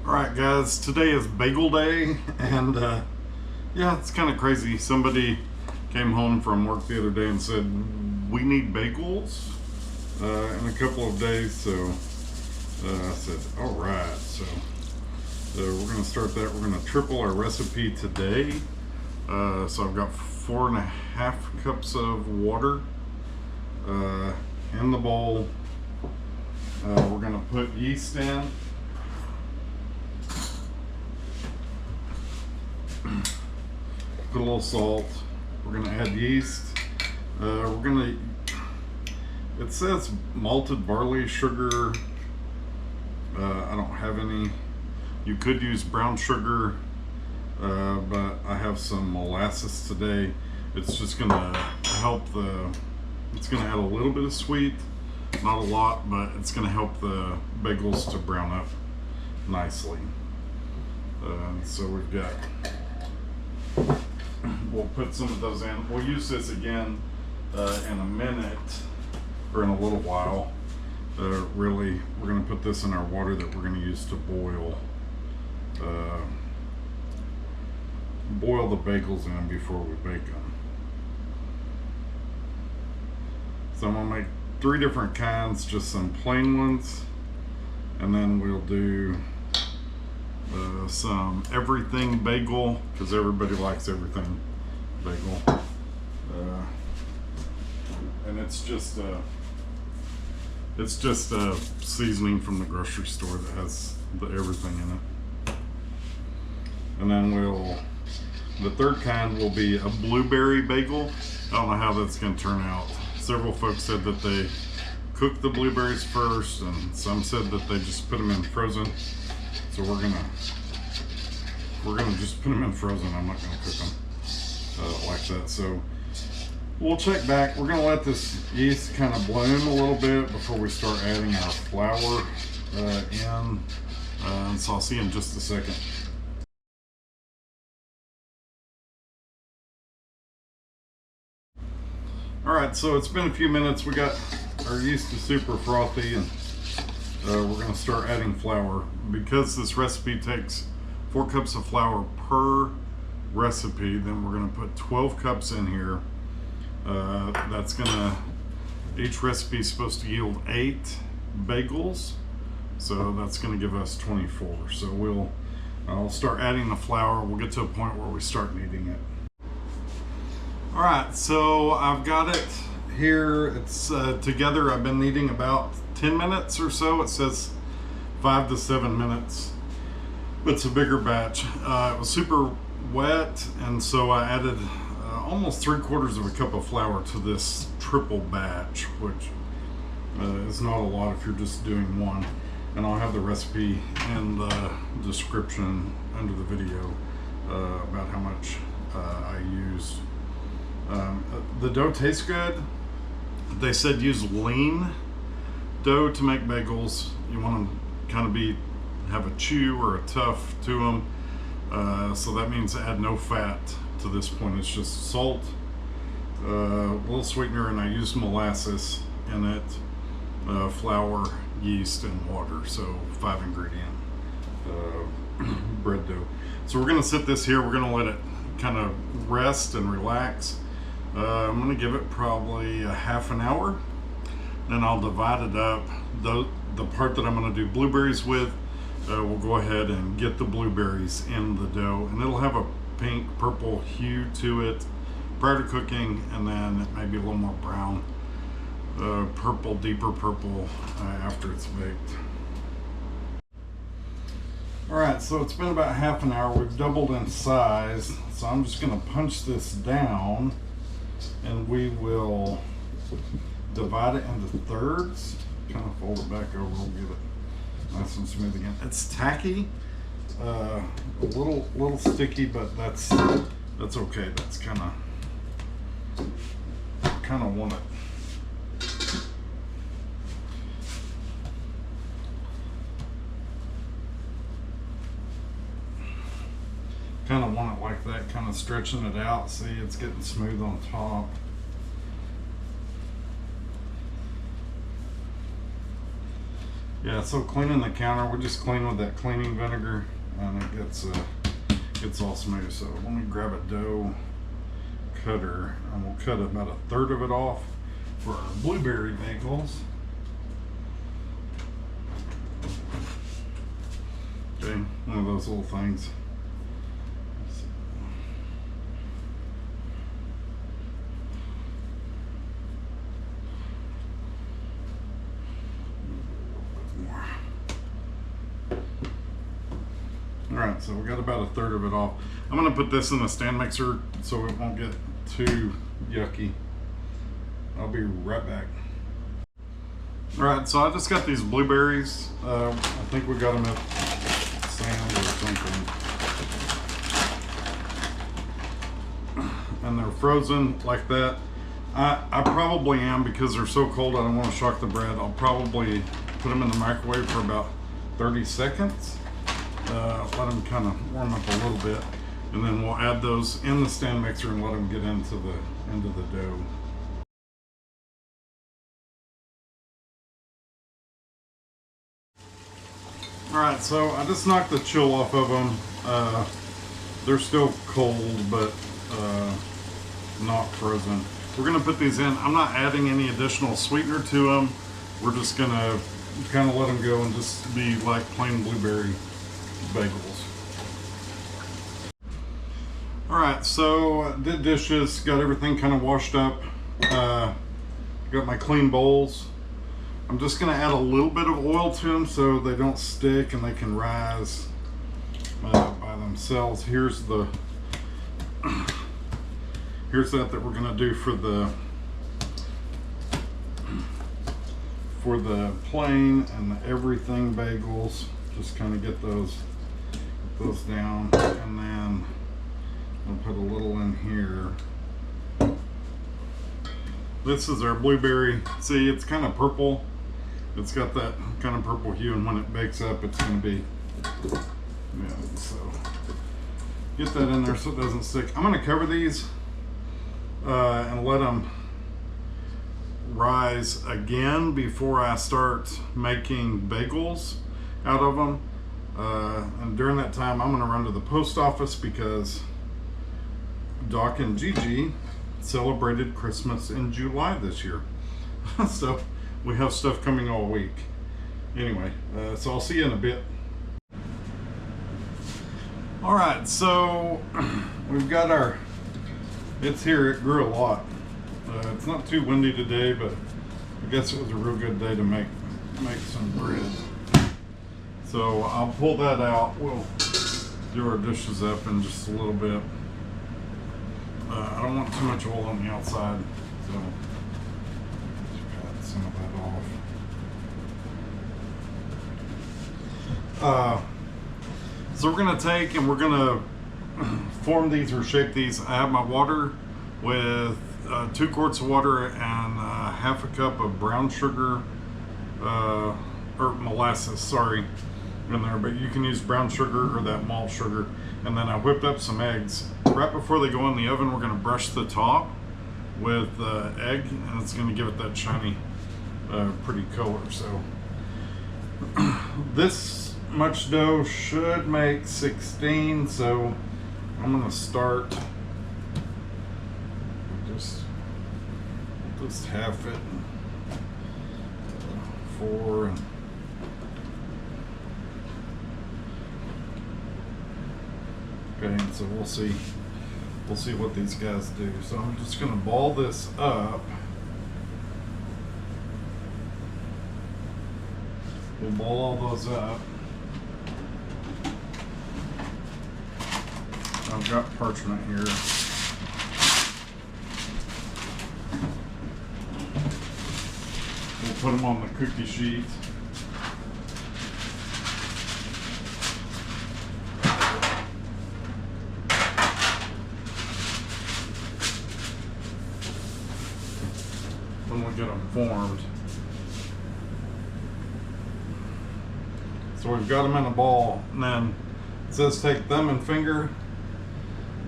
Alright guys, today is bagel day, and yeah, it's kind of crazy. Somebody came home from work the other day and said, we need bagels in a couple of days, so I said, alright, so we're going to start that. We're going to triple our recipe today. So I've got 4.5 cups of water in the bowl. We're going to put yeast in. Put a little salt. We're going to add yeast. It says malted barley sugar. I don't have any. You could use brown sugar, but I have some molasses today. It's just going to help it's going to add a little bit of sweet, not a lot, but it's going to help the bagels to brown up nicely. So we've got, we'll put some of those in. We'll use this again in a minute or in a little while. Really, we're going to put this in our water that we're going to use to boil the bagels in before we bake them. So I'm going to make 3 different kinds, just some plain ones, and then we'll do some everything bagel, because everybody likes everything bagel, and it's just a seasoning from the grocery store that has the everything in it. And then the third kind will be a blueberry bagel. I don't know how that's going to turn out. Several folks said that they cook the blueberries first, and some said that they just put them in frozen. So we're gonna just put them in frozen. I'm not gonna cook them like that. So we'll check back. We're gonna let this yeast kind of bloom a little bit before we start adding our flour in. So I'll see you in just a second. All right, so it's been a few minutes. We got our yeast is super frothy, and we're going to start adding flour. Because this recipe takes 4 cups of flour per recipe, then we're going to put 12 cups in here. That's going to, each recipe is supposed to yield 8 bagels, so that's going to give us 24. So I'll start adding the flour. We'll get to a point where we start kneading it. All right, so I've got it here. It's together. I've been kneading about 10 minutes or so. It says 5 to 7 minutes. It's a bigger batch. It was super wet, and so I added almost 3/4 of a cup of flour to this triple batch, which is not a lot if you're just doing one. And I'll have the recipe in the description under the video about how much I used. The dough tastes good. They said use lean dough to make bagels. You want them kind of have a chew or a tough to them. So that means add no fat to this point. It's just salt, a little sweetener, and I used molasses in it, flour, yeast, and water. So 5 ingredient bread dough. So we're going to set this here. We're going to let it kind of rest and relax. I'm going to give it probably a half an hour. Then I'll divide it up. The part that I'm going to do blueberries with, we'll go ahead and get the blueberries in the dough, and it'll have a pink purple hue to it prior to cooking, and then it may be a little more brown, purple, deeper purple after it's baked. All right, so it's been about half an hour. We've doubled in size, so I'm just going to punch this down, and we will divide it into thirds. Kind of fold it back over. We'll get it nice and smooth again. It's tacky, a little sticky, but that's okay. That's kind of want it. Kind of want it like that, kind of stretching it out. See, it's getting smooth on top. Yeah, so cleaning the counter, we just clean with that cleaning vinegar, and it gets all smooth. So let me grab a dough cutter, and we'll cut about 1/3 of it off for our blueberry bagels. Okay, one of those little things. Alright, so we got about 1/3 of it off. I'm going to put this in the stand mixer so it won't get too yucky. I'll be right back. Alright, so I just got these blueberries. I think we got them at Sam's or something. And they're frozen like that. I probably am, because they're so cold I don't want to shock the bread. I'll probably put them in the microwave for about 30 seconds. Let them kind of warm up a little bit, and then we'll add those in the stand mixer and let them get into the dough. Alright, so I just knocked the chill off of them. They're still cold, but not frozen. We're going to put these in. I'm not adding any additional sweetener to them. We're just going to kind of let them go and just be like plain blueberry bagels. Alright, so did dishes, got everything kind of washed up. Got my clean bowls. I'm just going to add a little bit of oil to them so they don't stick and they can rise by themselves. Here's that we're going to do for the plain and the everything bagels. Just kind of get those down, and then I'll put a little in here. This is our blueberry. See, it's kind of purple. It's got that kind of purple hue, and when it bakes up, it's going to be, yeah, so get that in there so it doesn't stick. I'm going to cover these and let them rise again before I start making bagels out of them. And during that time, I'm going to run to the post office because Doc and Gigi celebrated Christmas in July this year. So we have stuff coming all week. Anyway, so I'll see you in a bit. Alright, so we've got our, it's here, it grew a lot. It's not too windy today, but I guess it was a real good day to make some bread. So I'll pull that out. We'll do our dishes up in just a little bit. I don't want too much oil on the outside, so cut some of that off. So we're going to take and we're going to form these or shape these. I have my water with 2 quarts of water and 1/2 cup of brown sugar, or molasses, sorry, in there, but you can use brown sugar or that malt sugar. And then I whipped up some eggs. Right before they go in the oven, we're going to brush the top with egg, and it's going to give it that shiny, pretty color. So this much dough should make 16, so I'm going to start just half it, 4, and okay, so we'll see what these guys do. So I'm just going to ball this up. We'll ball all those up. I've got parchment here. We'll put them on the cookie sheet. When we get them formed. So we've got them in a ball, and then it says take thumb and finger,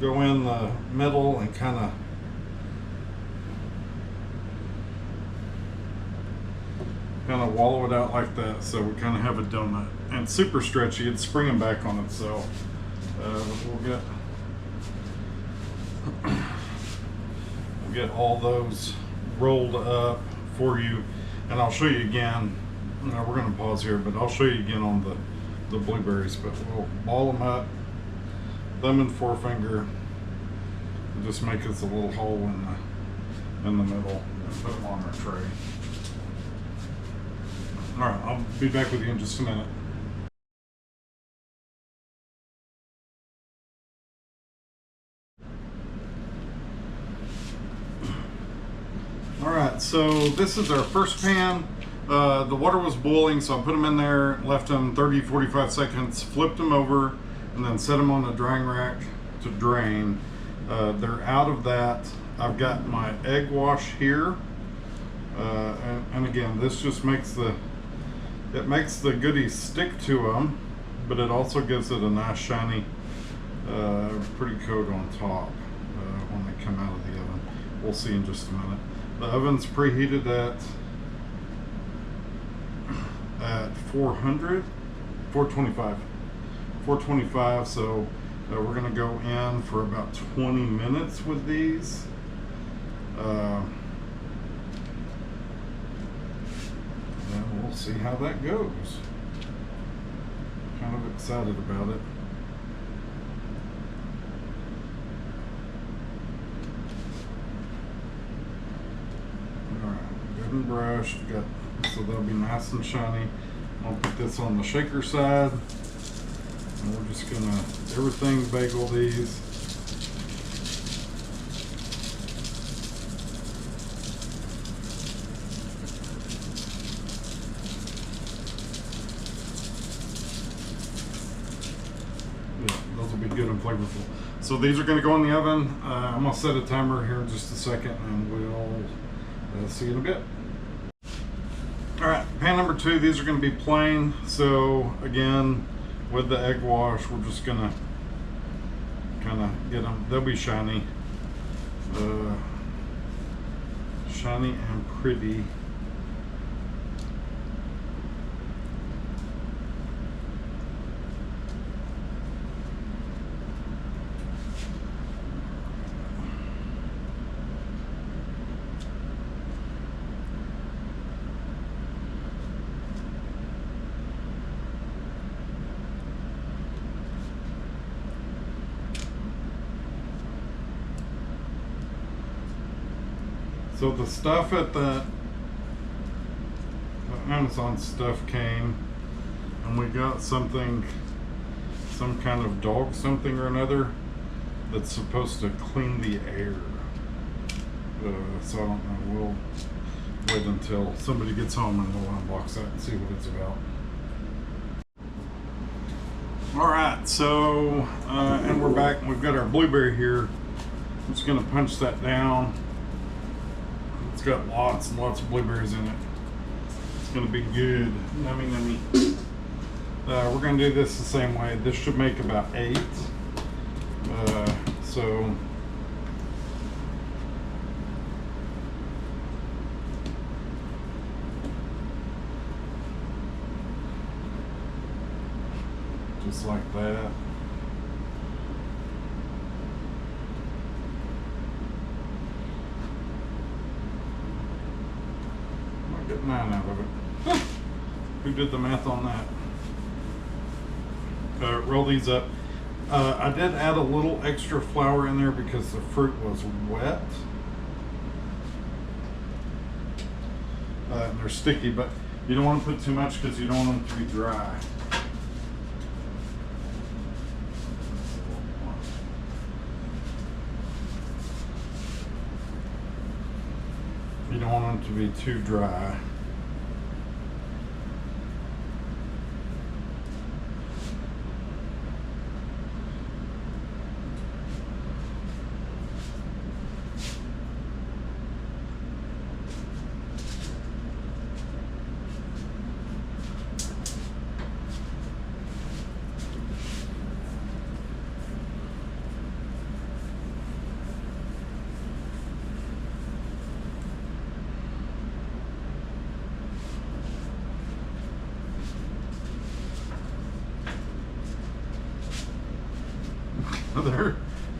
go in the middle and kind of kind of wallow it out like that, so we kind of have a donut. And it's super stretchy. It's springing back on itself. We'll get all those rolled up for you, and I'll show you again. We're going to pause here, but I'll show you again on the blueberries. But we'll ball them up, thumb and forefinger, and just make us a little hole in the middle, and put them on our tray. All right, I'll be back with you in just a minute. All right, so this is our first pan. The water was boiling, so I put them in there, left them 30-45 seconds, flipped them over, and then set them on a drying rack to drain. They're out of that. I've got my egg wash here, and again, this just makes the goodies stick to them, but it also gives it a nice shiny, pretty coat on top when they come out of the oven. We'll see in just a minute. The oven's preheated at 425, so we're gonna go in for about 20 minutes with these. And we'll see how that goes. Kind of excited about it. Alright, good and brushed, so they'll be nice and shiny. I'll put this on the shaker side, and we're just gonna everything bagel these. Yeah, those will be good and flavorful. So these are gonna go in the oven. I'm gonna set a timer here in just a second, and we'll see you in a bit. All right, pan number 2, these are going to be plain. So again, with the egg wash, we're just going to kind of get them, they'll be shiny, shiny and pretty. So the stuff at the Amazon stuff came, and we got some kind of dog something or another that's supposed to clean the air. So I don't know, we'll wait until somebody gets home and we'll unbox that and see what it's about. All right, so and we're back. We've got our blueberry here. I'm just gonna punch that down. It's got lots and lots of blueberries in it. It's gonna be good, nummy nummy. We're gonna do this the same way. This should make about 8. So just like that. Get 9 out of it. Who did the math on that? Roll these up. I did add a little extra flour in there because the fruit was wet. And they're sticky, but you don't want to put too much because you don't want them to be dry. You don't want them to be too dry.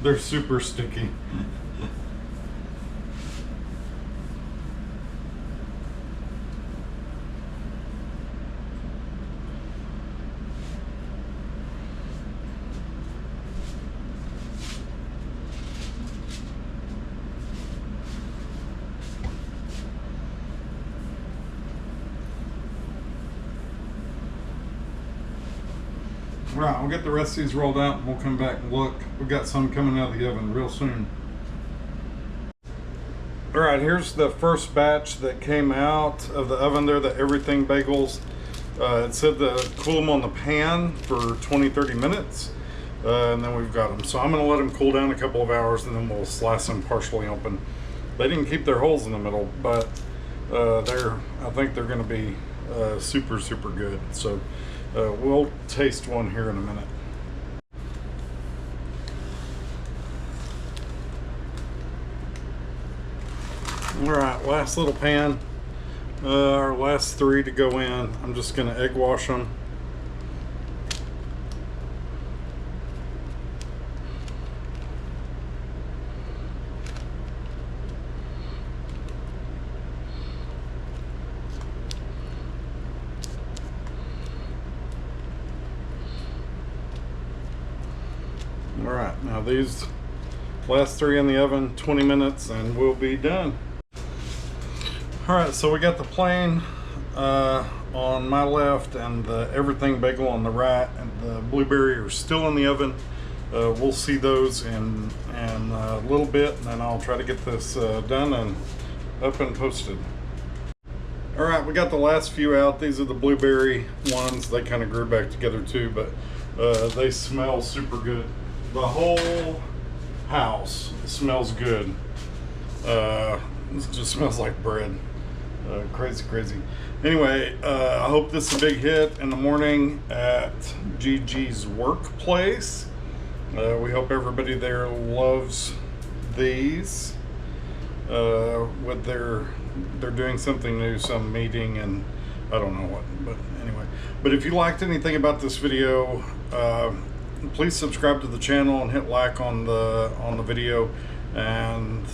they're super sticky. Right, we'll get the rest of these rolled out and we'll come back and look. We've got some coming out of the oven real soon. All right, here's the first batch that came out of the oven there, the Everything Bagels. It said to cool them on the pan for 20-30 minutes, and then we've got them. So I'm gonna let them cool down a couple of hours and then we'll slice them partially open. They didn't keep their holes in the middle, but I think they're gonna be super, super good. So we'll taste one here in a minute. All right, last little pan, our last 3 to go in. I'm just gonna egg wash them. All right, now these last 3 in the oven, 20 minutes, and we'll be done. All right, so we got the plain on my left and the Everything Bagel on the right, and the blueberry are still in the oven. We'll see those in a little bit, and then I'll try to get this done and up and posted. All right, we got the last few out. These are the blueberry ones. They kind of grew back together too, but they smell super good. The whole house smells good. It just smells like bread. Crazy. Anyway, I hope this is a big hit in the morning at Gigi's workplace. We hope everybody there loves these. They're doing something new, some meeting, and I don't know what. But anyway, but if you liked anything about this video, please subscribe to the channel and hit like on the video. And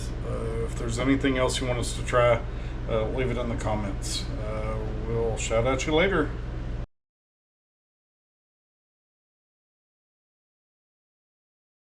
if there's anything else you want us to try, leave it in the comments. We'll shout at you later.